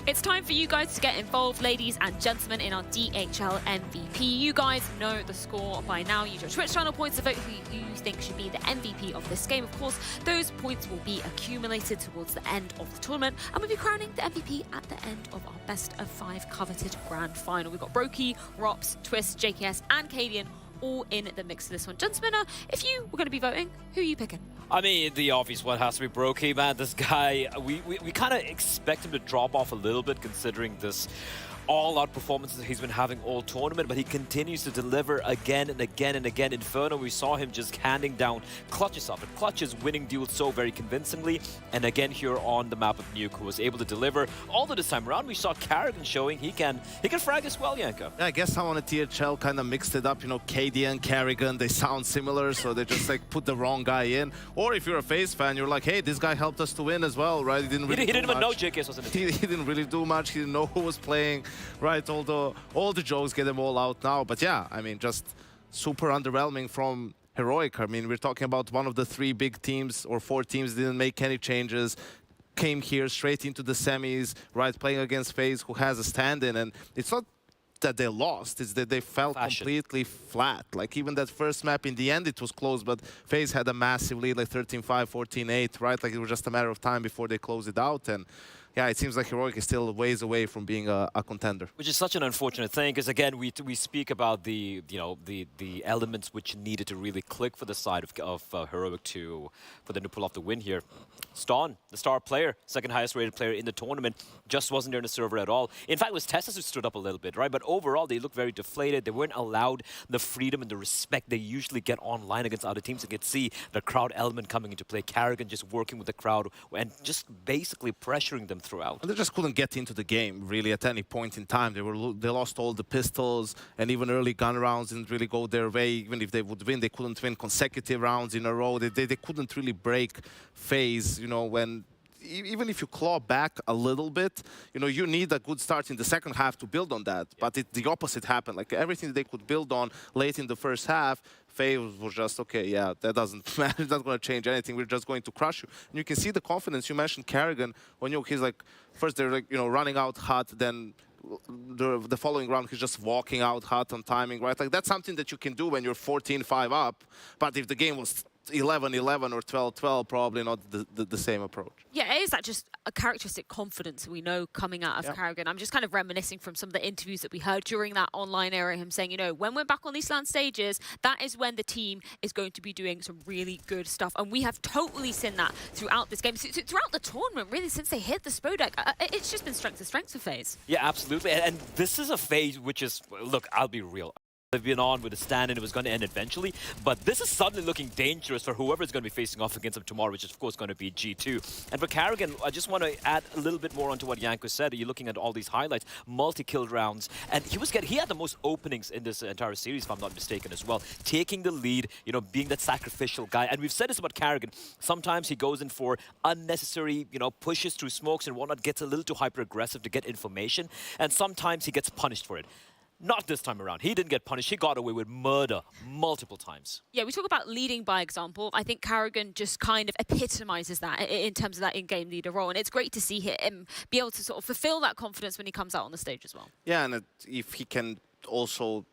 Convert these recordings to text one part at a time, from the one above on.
It's time for you guys to get involved, ladies and gentlemen, in our DHL MVP. You guys know the score by now. Use your Twitch channel points to vote who you think should be the MVP of this game. Of course, those points will be accumulated towards the end of the tournament, and we'll be crowning the MVP at the end of our best of 5 coveted grand final. We've got GRÅND, OrB1Tz, JKS, and Cadian all in the mix of this one. Gentlemen, if you were going to be voting, who are you picking? I mean, the obvious one has to be GRÅND, man. This guy, we kind of expect him to drop off a little bit considering this all-out performances he's been having all tournament, but he continues to deliver again and again and again. Inferno, we saw him just handing down clutches after clutches, winning duels so very convincingly. And again here on the map of Nuke, who was able to deliver. Although this time around, we saw Karrigan showing he can frag as well, Janko. Yeah, I guess someone at THL kind of mixed it up. You know, KD and Karrigan, they sound similar, so they just like put the wrong guy in. Or if you're a FaZe fan, you're like, hey, this guy helped us to win as well, right? He didn't really he didn't even know JKS was in it. He didn't really do much. He didn't know who was playing. Right, all the jokes get them all out now. But yeah, I mean, just super underwhelming from Heroic. I mean, we're talking about one of the 3 big teams or 4 teams didn't make any changes, came here straight into the semis, right, playing against FaZe, who has a stand-in. And it's not that they lost, it's that they felt completely flat. Like even that first map, in the end it was close, but FaZe had a massive lead, like 13-5, 14-8, right? Like it was just a matter of time before they closed it out. And yeah, it seems like Heroic is still ways away from being a contender. Which is such an unfortunate thing, because again, we speak about the elements which needed to really click for the side of Heroic for them to pull off the win here. Ston, the star player, second highest rated player in the tournament, just wasn't there in the server at all. In fact, it was Teslas who stood up a little bit, right? But overall, they looked very deflated. They weren't allowed the freedom and the respect they usually get online against other teams. You could see the crowd element coming into play. Karrigan just working with the crowd and just basically pressuring them throughout. And they just couldn't get into the game really at any point in time. They lost all the pistols, and even early gun rounds didn't really go their way. Even if they would win, they couldn't win consecutive rounds in a row. They couldn't really break FaZe, you know, when even if you claw back a little bit, you know, you need a good start in the second half to build on that. But the opposite happened. Like everything they could build on late in the first half, FaZe was just, okay, yeah, that doesn't matter. It's not going to change anything. We're just going to crush you. And you can see the confidence. You mentioned Karrigan. When he's like, first they're like, you know, running out hot, then the following round he's just walking out hot on timing, right? Like that's something that you can do when you're 14-5 up. But if the game was 11-11 or 12-12, probably not the same approach. Yeah, it is that just a characteristic confidence we know coming out of Karrigan. I'm just kind of reminiscing from some of the interviews that we heard during that online era, him saying, you know, when we're back on these LAN stages, that is when the team is going to be doing some really good stuff. And we have totally seen that throughout this game, throughout the tournament, really, since they hit the Spodek. It's just been strength to strength for FaZe. Yeah, absolutely. And this is a FaZe which is, look, I'll be real. They've been on with a stand-in, it was going to end eventually, but this is suddenly looking dangerous for whoever is going to be facing off against them tomorrow, which is of course going to be G2. And for Karrigan, I just want to add a little bit more onto what Janko said. You're looking at all these highlights, multi-kill rounds, and he had the most openings in this entire series, if I'm not mistaken, as well. Taking the lead, you know, being that sacrificial guy. And we've said this about Karrigan. Sometimes he goes in for unnecessary, you know, pushes through smokes and whatnot, gets a little too hyper-aggressive to get information, and sometimes he gets punished for it. Not this time around. He didn't get punished. He got away with murder multiple times. Yeah, we talk about leading by example. I think Karrigan just kind of epitomizes that in terms of that in-game leader role. And it's great to see him be able to sort of fulfill that confidence when he comes out on the stage as well. Yeah, and if he can also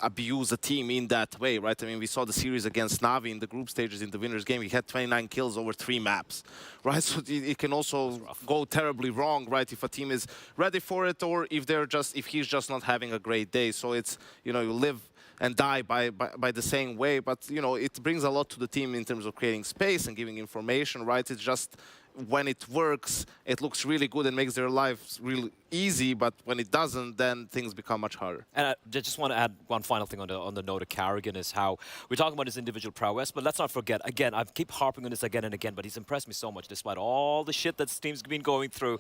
abuse a team in that way, right? I mean, we saw the series against Na'Vi in the group stages in the winner's game. He had 29 kills over 3 maps, right? So it can also go terribly wrong, right? If a team is ready for it, or if he's just not having a great day. So it's, you know, you live and die by the same way. But, you know, it brings a lot to the team in terms of creating space and giving information, right? It's just, when it works, it looks really good and makes their lives really easy, but when it doesn't, then things become much harder. And I just want to add one final thing on the note of Karrigan is how we're talking about his individual prowess, but let's not forget, again, I keep harping on this again and again, but he's impressed me so much despite all the shit that this team's been going through.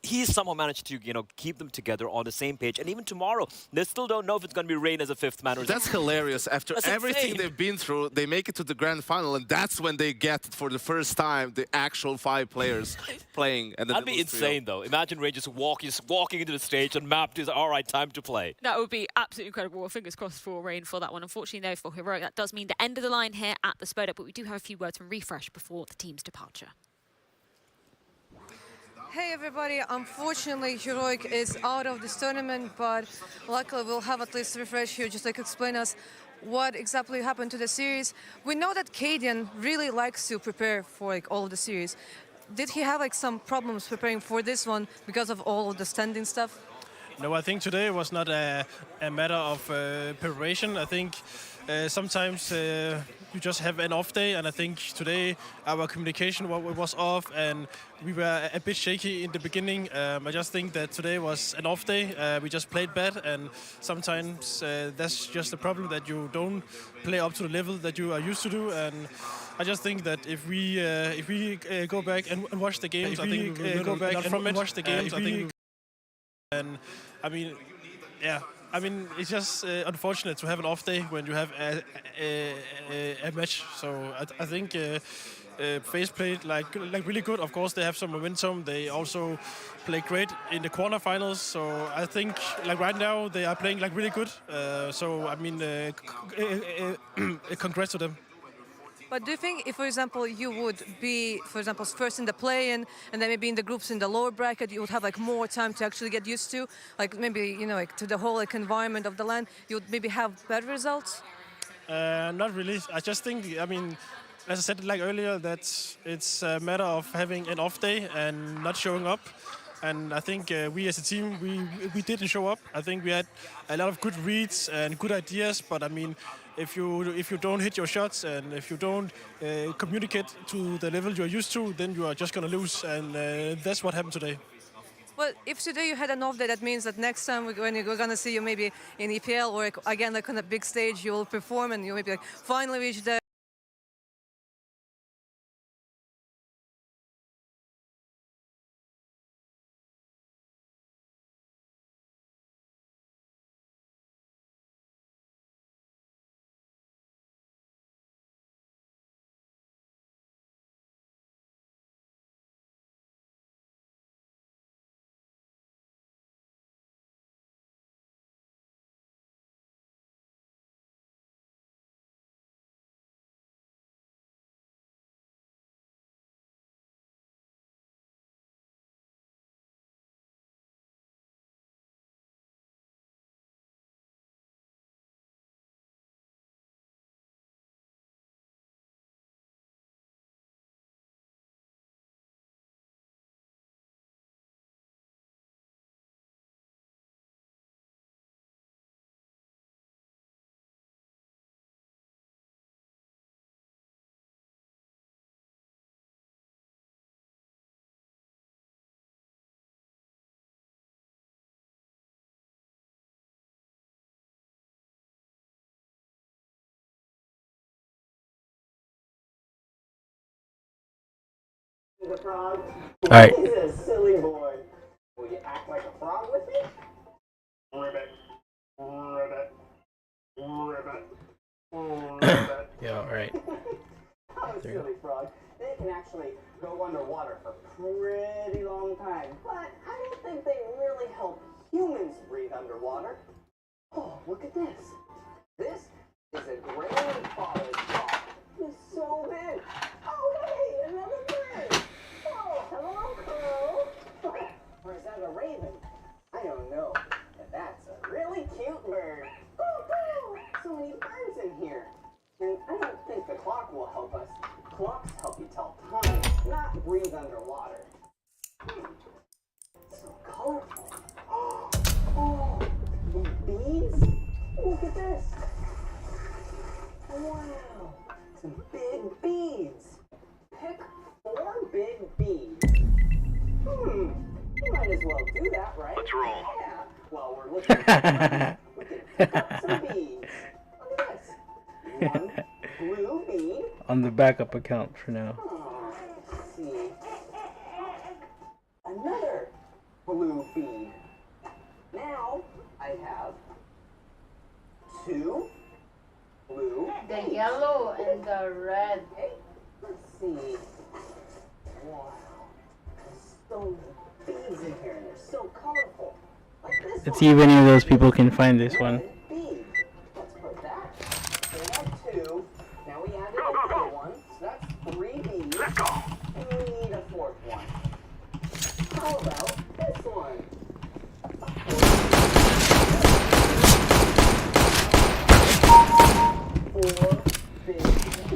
He's somehow managed to, you know, keep them together on the same page. And even tomorrow, they still don't know if it's going to be Rain as a 5th man. Or that's hilarious. After everything they've been through, they make it to the grand final, and that's when they get, for the first time, the actual 5 players playing. And that'd be insane, though. Imagine Rain just walking into the stage and mapped is, all right, time to play. That would be absolutely incredible. Well, fingers crossed for Rain for that one. Unfortunately, though, for Heroic, that does mean the end of the line here at the Spodek, but we do have a few words from Refresh before the team's departure. Hey everybody, unfortunately Heroic is out of this tournament, but luckily we'll have at least Refresh here just like explain us what exactly happened to the series. We know that Cadian really likes to prepare for like all of the series. Did he have like some problems preparing for this one because of all of the standing stuff? No, I think today was not a matter of preparation. I think sometimes you just have an off day, and I think today our communication was off, and we were a bit shaky in the beginning. I just think that today was an off day. We just played bad, and sometimes that's just a problem that you don't play up to the level that you are used to do. And I just think that if we go back and watch the games, I think we go back and watch the games. I think. And I mean, yeah, I mean, it's just unfortunate to have an off day when you have a match. So I think FaZe played like really good. Of course, they have some momentum. They also play great in the quarterfinals. So I think like right now they are playing like really good. So I mean, congrats to them. But do you think if, for example, you would be, for example, first in the play-in and then maybe in the groups in the lower bracket, you would have like more time to actually get used to, like maybe, you know, like to the whole like environment of the LAN, you would maybe have better results? Not really. I just think, I mean, as I said like earlier, that it's a matter of having an off day and not showing up. And I think we as a team, we didn't show up. I think we had a lot of good reads and good ideas, but I mean, if you don't hit your shots and if you don't communicate to the level you're used to, then you are just gonna lose, and that's what happened today. Well, if today you had an off day, that means that next time when we're gonna see you maybe in EPL or like, again like on a big stage, you will perform and you maybe like finally reach the. The frog. All right. He's a silly boy. Will you act like a frog with me? Ribbit. Ribbit. Ribbit. Ribbit. Yeah, all right. Oh, silly frog. They can actually go underwater for a pretty long time, but I don't think they really help humans breathe underwater. Oh, look at this. This is a grandfather's frog. It's so big. Oh, hey, another bird. Oh, hello, crow. Or is that a raven? I don't know, but that's a really cute bird. Oh, so many birds in here. And I don't think the clock will help us. Clocks help you tell time, not breathe underwater. So colorful. Oh, beads? Look at this. Wow, some big beads. Pick 4 big beads. You might as well do that, right? Let's roll. Yeah. While we're looking for money, we can pick up some beads. Look at this. 1 blue bead. On the backup account for now. Oh, let's see. Another blue bead. Now I have 2 blue. The yellow and the red. Okay, let's see. Wow. There's so many beads in here and they're so colorful. Like this Let's one. see if any of those people can find this one. Red bead. Let's put that. So we have 2. Now we added another one. So that's 3 beads. Let's go. And we need a 4th one. How about this one? Four big keys.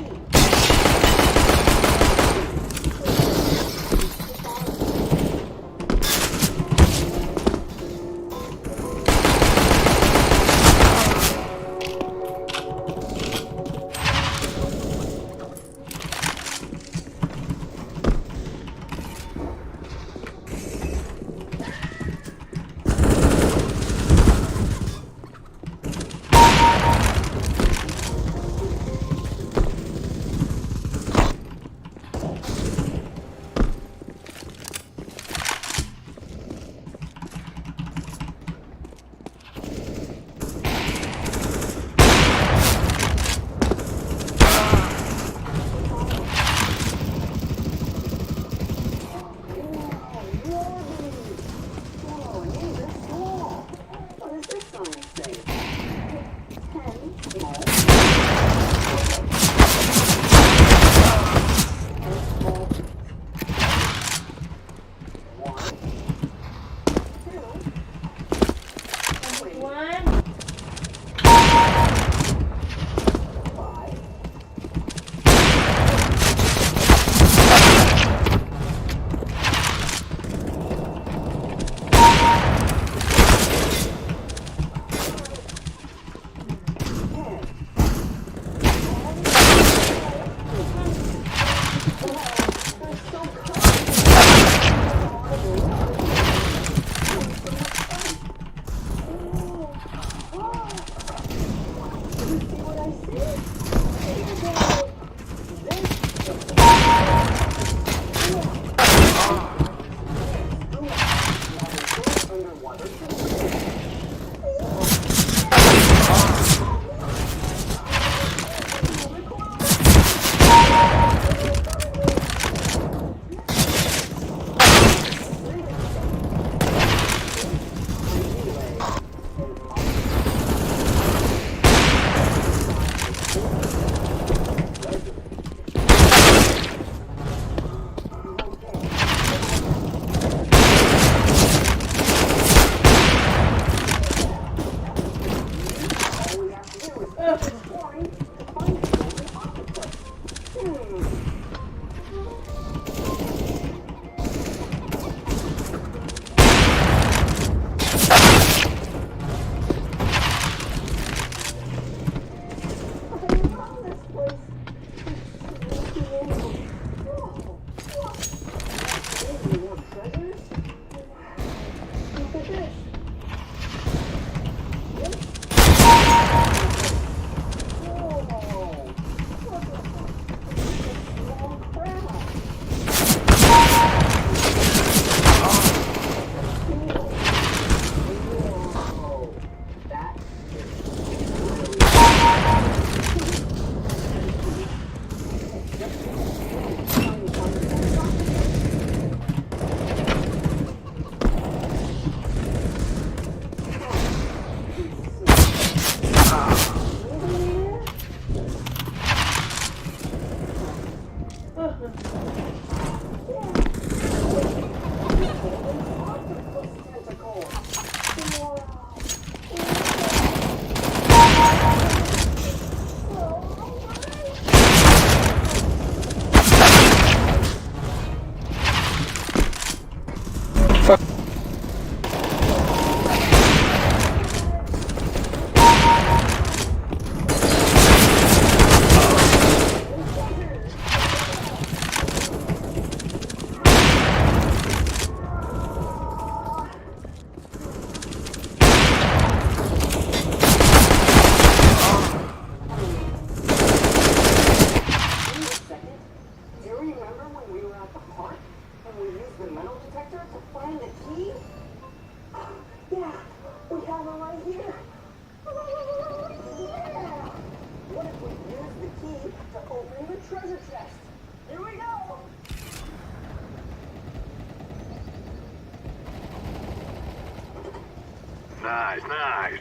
Nice, nice.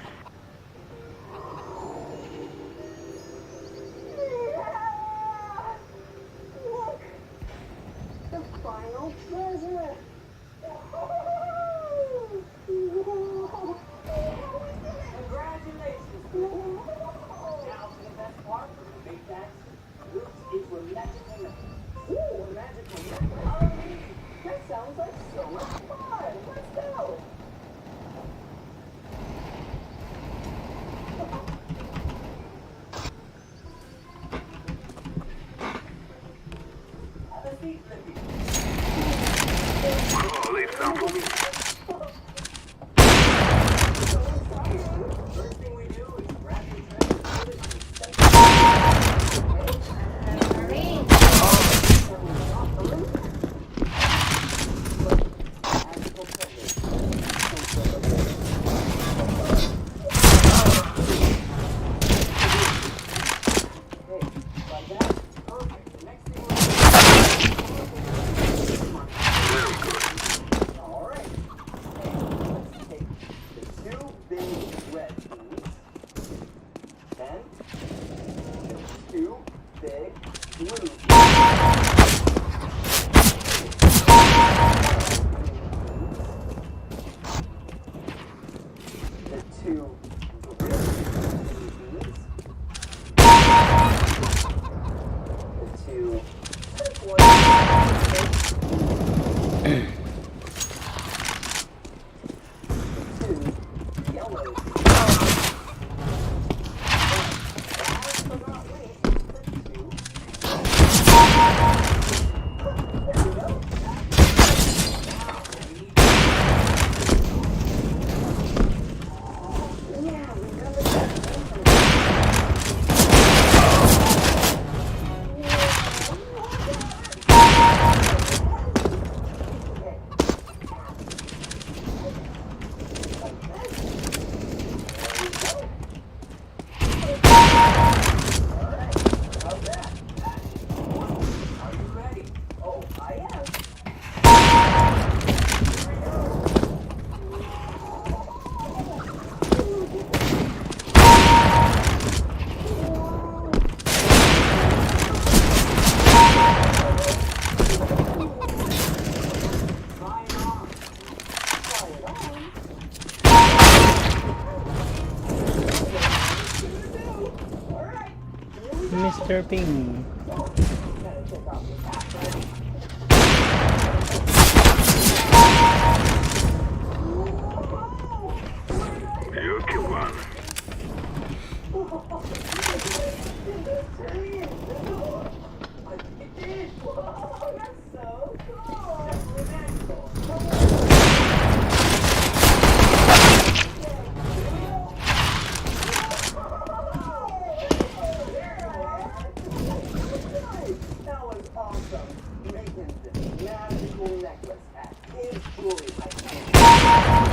The final treasure! Mr. Ping. That was awesome. Making this magical necklace at his jewelry.